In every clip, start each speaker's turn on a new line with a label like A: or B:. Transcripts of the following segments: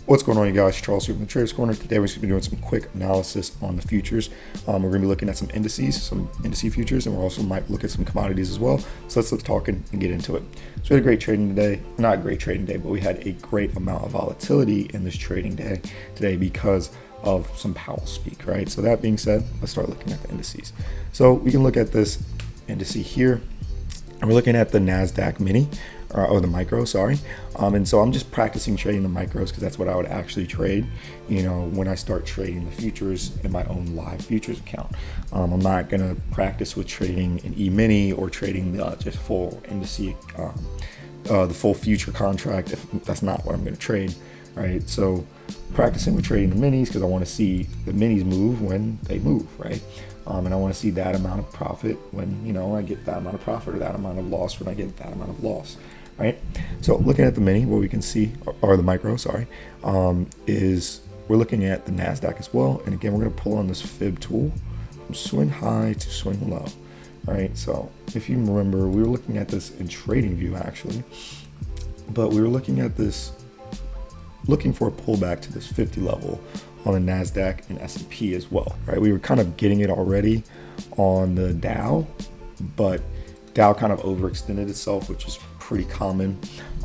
A: What's going on, you guys? Charles here from the Traders Corner. Today we're going to be doing some quick analysis on the futures. We're going to be looking at some indices, some indice futures, and we're also might look at some commodities as well. So let's talk and get into it. So we had a great trading today. Not a great trading day, but we had a great amount of volatility in this trading day today because of some Powell speak, right? So that being said, let's start looking at the indices. So we can look at this indice here, and we're looking at the NASDAQ mini. Or the micro, sorry. And so I'm just practicing trading the micros because that's what I would actually trade, you know, when I start trading the futures in my own live futures account. I'm not going to practice with trading an E-mini or trading just full indice, the full future contract if that's not what I'm going to trade, right? So practicing with trading the minis because I want to see the minis move when they move, right? And I want to see that amount of profit when, you know, I get that amount of profit or that amount of loss when I get that amount of loss, right? So looking at the mini, what we can see, or the micro, sorry, is we're looking at the NASDAQ as well. And again, we're going to pull on this fib tool from swing high to swing low, right? So if you remember, we were looking at this in trading view actually, but we were looking at this, looking for a pullback to this 50 level on the NASDAQ and S&P as well, right? We were kind of getting it already on the Dow, but Dow kind of overextended itself, which is pretty common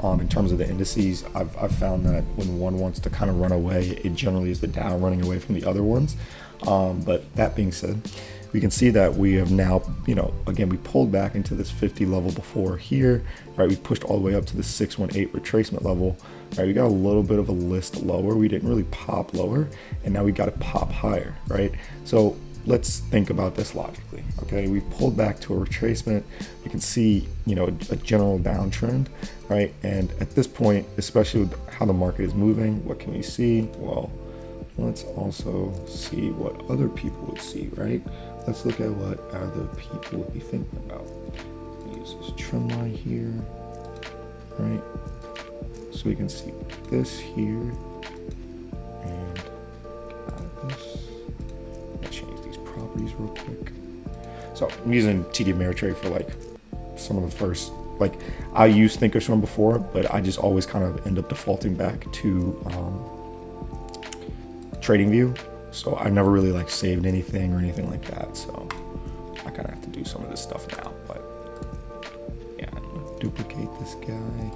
A: in terms of the indices. I've found that when one wants to kind of run away, it generally is the Dow running away from the other ones. But that being said, we can see that we have now, you know, again, we pulled back into this 50 level before here, right? We pushed all the way up to the 618 retracement level, right? We got a little bit of a list lower. We didn't really pop lower, and now we got to pop higher, right? So let's think about this logically, okay? We pulled back to a retracement. You can see, you know, a general downtrend, right? And at this point, especially with how the market is moving, what can we see? Well, let's also see what other people would see, right? Let's look at what other people would be thinking about. Use this trend line here, right? So we can see this here, and get out of this. I'll change these properties real quick. So I'm using TD Ameritrade for like some of the first, like I used Thinkorswim before, but I just always kind of end up defaulting back to TradingView. So I never really like saved anything or anything like that. So I kind of have to do some of this stuff now, but yeah, I'm gonna duplicate this guy,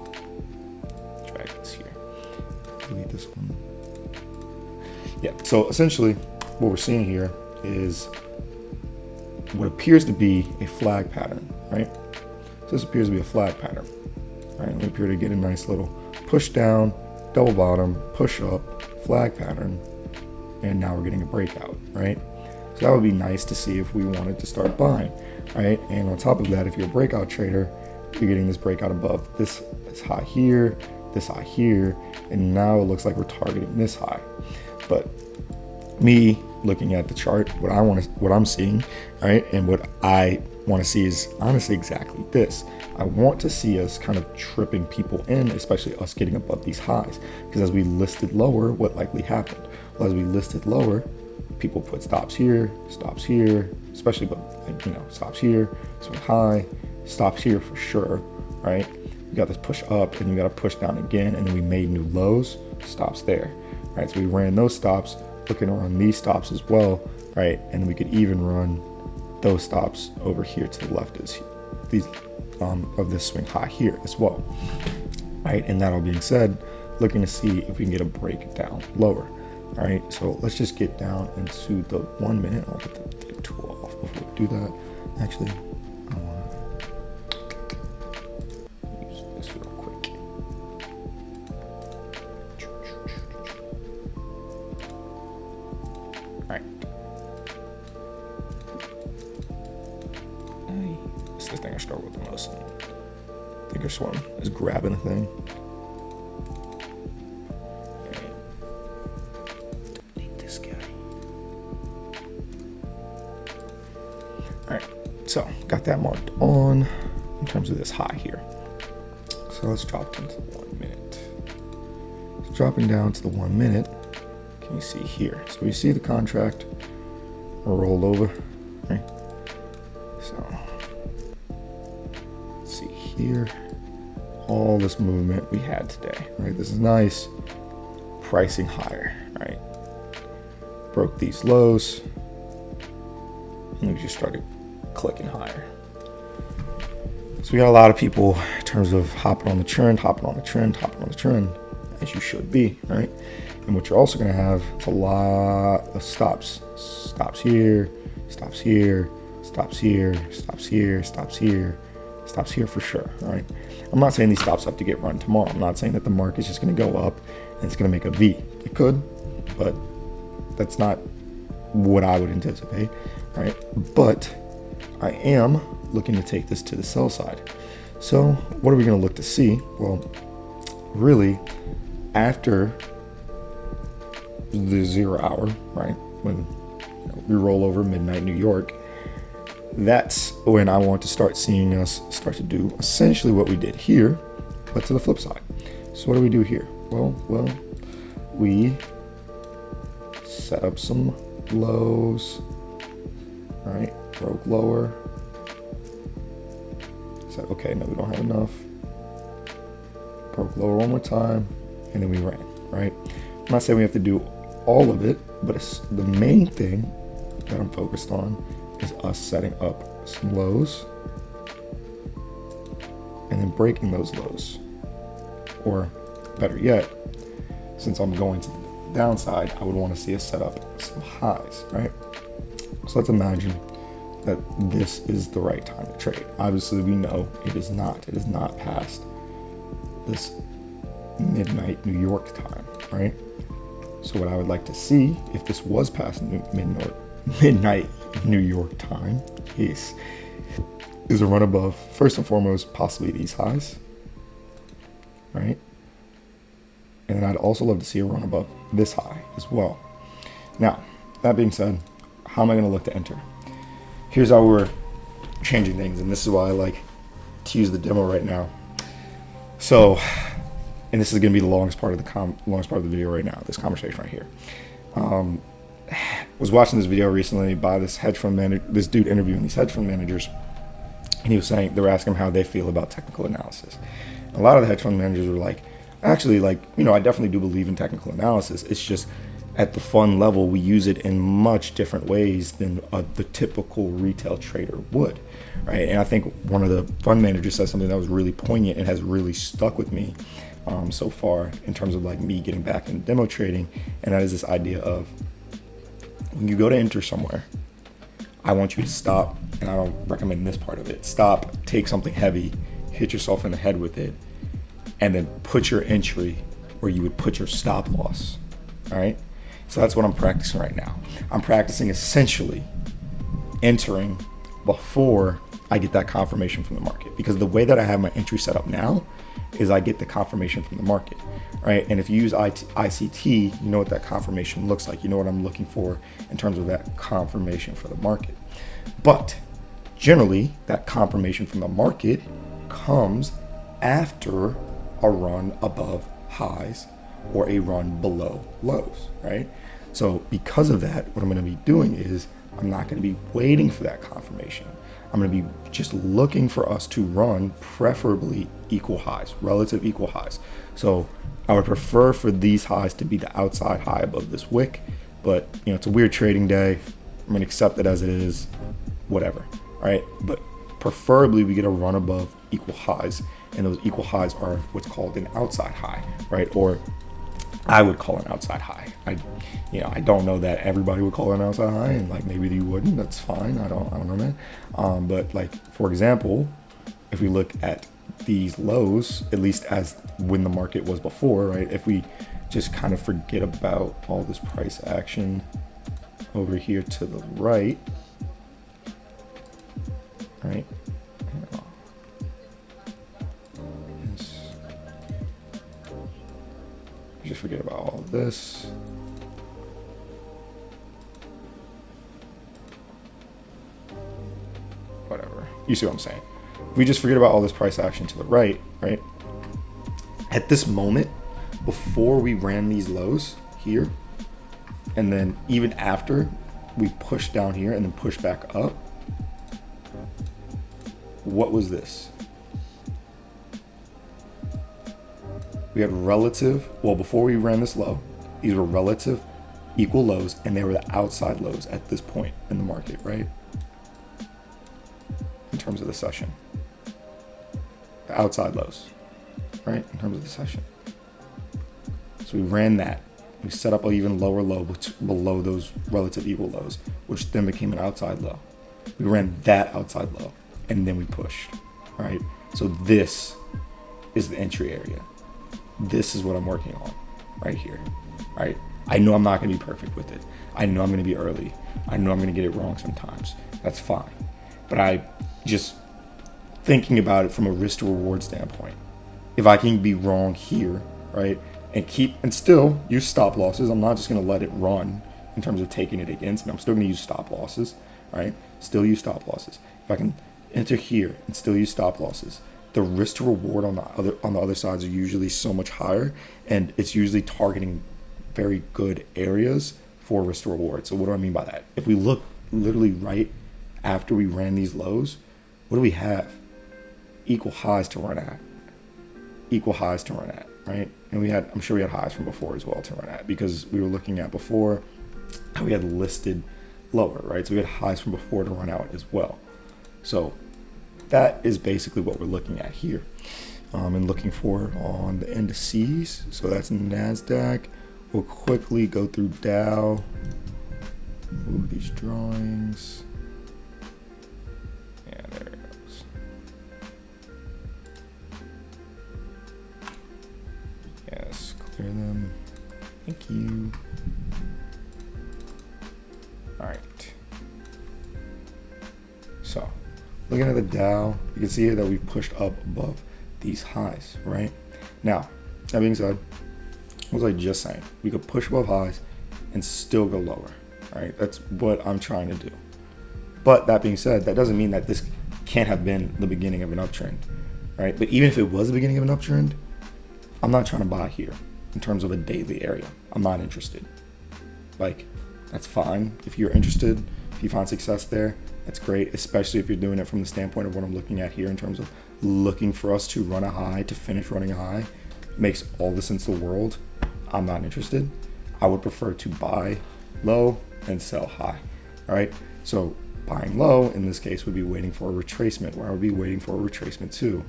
A: drag this here, delete this one. Yeah, so essentially what we're seeing here is what appears to be a flag pattern, right? So this appears to be a flag pattern, right? We appear to get a nice little push down, double bottom, push up, flag pattern, and now we're getting a breakout, right? So that would be nice to see if we wanted to start buying, right? And on top of that, if you're a breakout trader, you're getting this breakout above this high here, this high here, and now it looks like we're targeting this high. But me looking at the chart, what I'm seeing, right, and what I want to see is honestly exactly this. I want to see us kind of tripping people in, especially us getting above these highs, because as we listed lower, what likely happened? Well, as we listed lower, people put stops here, especially, but you know, stops here, swing high, stops here for sure, right? You got this push up, and you got to push down again, and then we made new lows, stops there, right? So we ran those stops, looking around these stops as well, right? And we could even run those stops over here to the left is these of this swing high here as well, right? And that all being said, looking to see if we can get a break down lower. All right, so let's just get down into the 1 minute. I'll get the dip tool off before we do that. Actually, I want to use this real quick. All right. This is the thing I struggle with the most. Thinkorswim is grabbing a thing. All right, so got that marked on in terms of this high here. So let's drop into the 1 minute. So dropping down to the 1 minute, can you see here? So we see the contract rolled over, right? So let's see here, all this movement we had today, right? This is nice, pricing higher, right? Broke these lows, and we just started clicking higher. So we got a lot of people in terms of hopping on the trend, as you should be, right? And what you're also going to have is a lot of stops. Stops here, stops here, stops here, stops here, stops here, stops here for sure, right? I'm not saying these stops have to get run tomorrow. I'm not saying that the market's just going to go up and it's going to make a V. It could, but that's not what I would anticipate, right? But I am looking to take this to the sell side. So what are we going to look to see? Well, really, after the 0 hour, right, when we roll over midnight New York, that's when I want to start seeing us start to do essentially what we did here, but to the flip side. So what do we do here? Well, we set up some lows, right? Broke lower. Said, okay, no, we don't have enough. Broke lower one more time, and then we ran, right? I'm not saying we have to do all of it, but it's the main thing that I'm focused on is us setting up some lows and then breaking those lows. Or better yet, since I'm going to the downside, I would want to see us set up some highs, right? So let's imagine that this is the right time to trade. Obviously, we know it is not. It is not past this midnight New York time, right? So what I would like to see, if this was past midnight New York time, is a run above, first and foremost, possibly these highs, right? And then I'd also love to see a run above this high as well. Now, that being said, how am I going to look to enter? Here's how we're changing things, and this is why I like to use the demo right now. So, and this is going to be the longest part of the video right now, this conversation right here. Was watching this video recently by this hedge fund manager, this dude interviewing these hedge fund managers, and he was saying, they were asking him how they feel about technical analysis. A lot of the hedge fund managers were like, actually, like, you know, I definitely do believe in technical analysis. It's just at the fund level, we use it in much different ways than the typical retail trader would, right? And I think one of the fund managers said something that was really poignant and has really stuck with me so far in terms of like me getting back into demo trading, and that is this idea of when you go to enter somewhere, I want you to stop, and I don't recommend this part of it. Stop, take something heavy, hit yourself in the head with it, and then put your entry where you would put your stop loss, all right? So that's what I'm practicing right now. I'm practicing essentially entering before I get that confirmation from the market, because the way that I have my entry set up now is I get the confirmation from the market, right? And if you use ICT, you know what that confirmation looks like. You know what I'm looking for in terms of that confirmation for the market. But generally, that confirmation from the market comes after a run above highs or a run below lows, right? So because of that, what I'm going to be doing is I'm not going to be waiting for that confirmation. I'm going to be just looking for us to run preferably equal highs, relative equal highs. So I would prefer for these highs to be the outside high above this wick, but you know, it's a weird trading day. I'm going to accept it as it is, whatever, right? But preferably we get a run above equal highs, and those equal highs are what's called an outside high, right? Or I would call an outside high. I don't know that everybody would call it an outside high, and like maybe you wouldn't. That's fine. I don't know that. But like for example, if we look at these lows, at least as when the market was before, right? If we just kind of forget about all this price action over here to the right, right? Just forget about all of this. Whatever. You see what I'm saying? If we just forget about all this price action to the right, right? At this moment, before we ran these lows here, and then even after we pushed down here and then pushed back up, what was this? We had relative, well, before we ran this low, These were relative equal lows, and they were the outside lows at this point in the market, right? In terms of the session. The outside lows, right? In terms of the session. So we ran that. We set up an even lower low below those relative equal lows, which then became an outside low. We ran that outside low, and then we pushed, right? So this is the entry area. This is what I'm working on right here, right? I know I'm not going to be perfect with it. I know I'm going to be early. I know I'm going to get it wrong sometimes. That's fine. But I just thinking about it from a risk to reward standpoint. If I can be wrong here, right, and still use stop losses, I'm not just going to let it run in terms of taking it against me. I'm still going to use stop losses, right? Still use stop losses. If I can enter here and still use stop losses, the risk to reward on the other sides are usually so much higher, and it's usually targeting very good areas for risk to reward. So what do I mean by that? If we look literally right after we ran these lows, what do we have? Equal highs to run at. Equal highs to run at, right? And I'm sure we had highs from before as well to run at, because we were looking at before how we had listed lower, right? So we had highs from before to run out as well. So that is basically what we're looking at here, and looking for on the indices. So that's NASDAQ. We'll quickly go through Dow, move these drawings. Yeah, there it goes. Yes, clear them. Thank you. All right. So, looking at the Dow, you can see here that we've pushed up above these highs, right? Now, that being said, what was I just saying? We could push above highs and still go lower, right? That's what I'm trying to do. But that being said, that doesn't mean that this can't have been the beginning of an uptrend, right? But even if it was the beginning of an uptrend, I'm not trying to buy here in terms of a daily area. I'm not interested. Like, that's fine. If you're interested, if you find success there, that's great, especially if you're doing it from the standpoint of what I'm looking at here in terms of looking for us to run a high, to finish running a high. Makes all the sense in the world. I'm not interested. I would prefer to buy low and sell high. All right. So buying low in this case would be waiting for a retracement, where I would be waiting for a retracement too.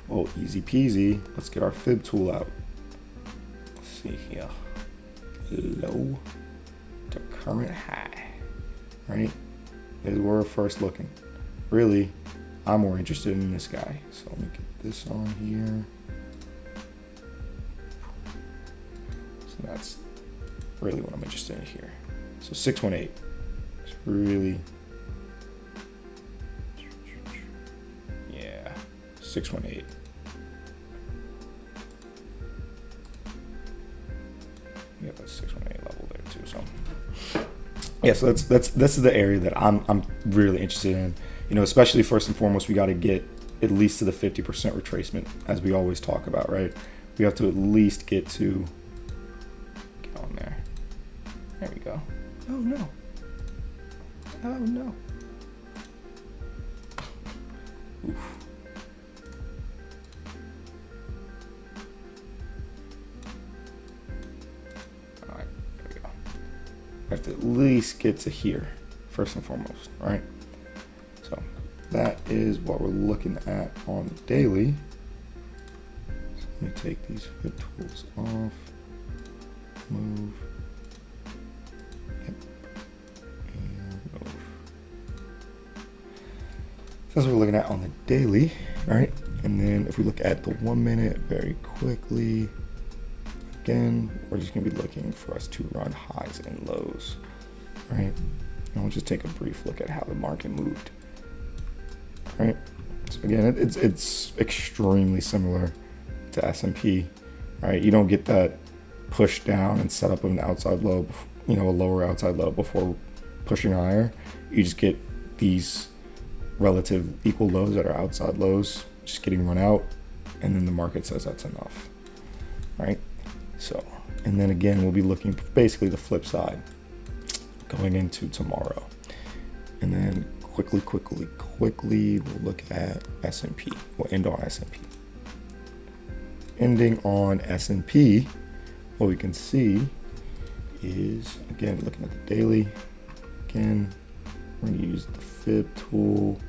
A: Well, easy peasy. Let's get our fib tool out. Let's see here. Low to current high. Right? Is where we're first looking. Really, I'm more interested in this guy. So let me get this on here. That's really what I'm interested in here. So 618. It's really, yeah, 618. You got that 618 level there too. So yeah, so this is the area that I'm really interested in. You know, especially first and foremost, we got to get at least to the 50% retracement, as we always talk about, right? We have to at least get to. There we go. Oh no. Oh no. Oof. All right, there we go. We have to at least get to here, first and foremost, right? So that is what we're looking at on the daily. So let me take these fib tools off. Move. That's what we're looking at on the daily, right? And then if we look at the 1 minute very quickly, again, we're just gonna be looking for us to run highs and lows, right? And we'll just take a brief look at how the market moved, right? So again, it's extremely similar to S&P, right? You don't get that push down and set up an outside low, you know, a lower outside low before pushing higher. You just get these relative equal lows that are outside lows just getting run out, and then the market says that's enough, right? So, and then again, we'll be looking basically the flip side going into tomorrow, and then quickly we'll look at S&P. We'll end on S&P. Ending on S&P, what we can see is, again, looking at the daily. Again, we're going to use the fib tool.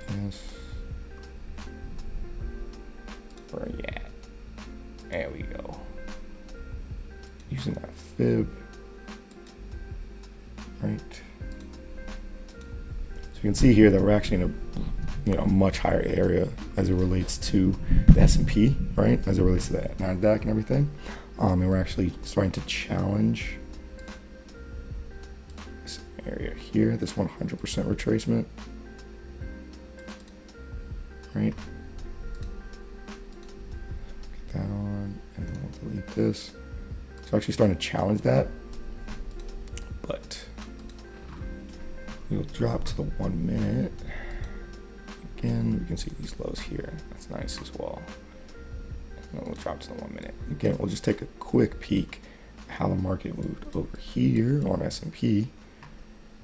A: Yes. Where are you at? There we go. Using that fib. Right. So you can see here that we're actually in a much higher area as it relates to the S&P, right? As it relates to the NASDAQ and everything. And we're actually starting to challenge this area here, this 100% retracement, right? Get that on, and then we'll delete this. So actually starting to challenge that, but we'll drop to the 1 minute. Again, we can see these lows here. That's nice as well. And then we'll drop to the 1 minute. Again, we'll just take a quick peek at how the market moved over here on S&P.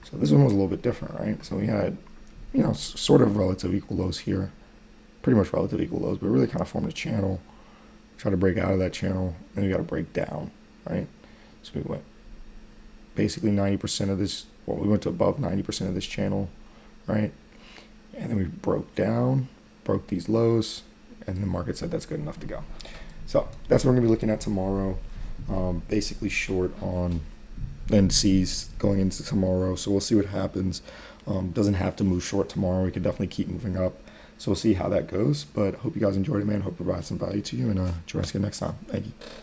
A: So this one was a little bit different, right? So we had, sort of relative equal lows here. Pretty much relative equal lows, but really kind of formed a channel. Try to break out of that channel, and we got to break down, right? So we went basically 90% of this, we went to above 90% of this channel, right? And then we broke down, broke these lows, and the market said that's good enough to go. So that's what we're going to be looking at tomorrow. Basically short on indices going into tomorrow. So we'll see what happens. Doesn't have to move short tomorrow. We could definitely keep moving up. So we'll see how that goes. But hope you guys enjoyed it, man. Hope it provides some value to you. And join us again next time. Thank you.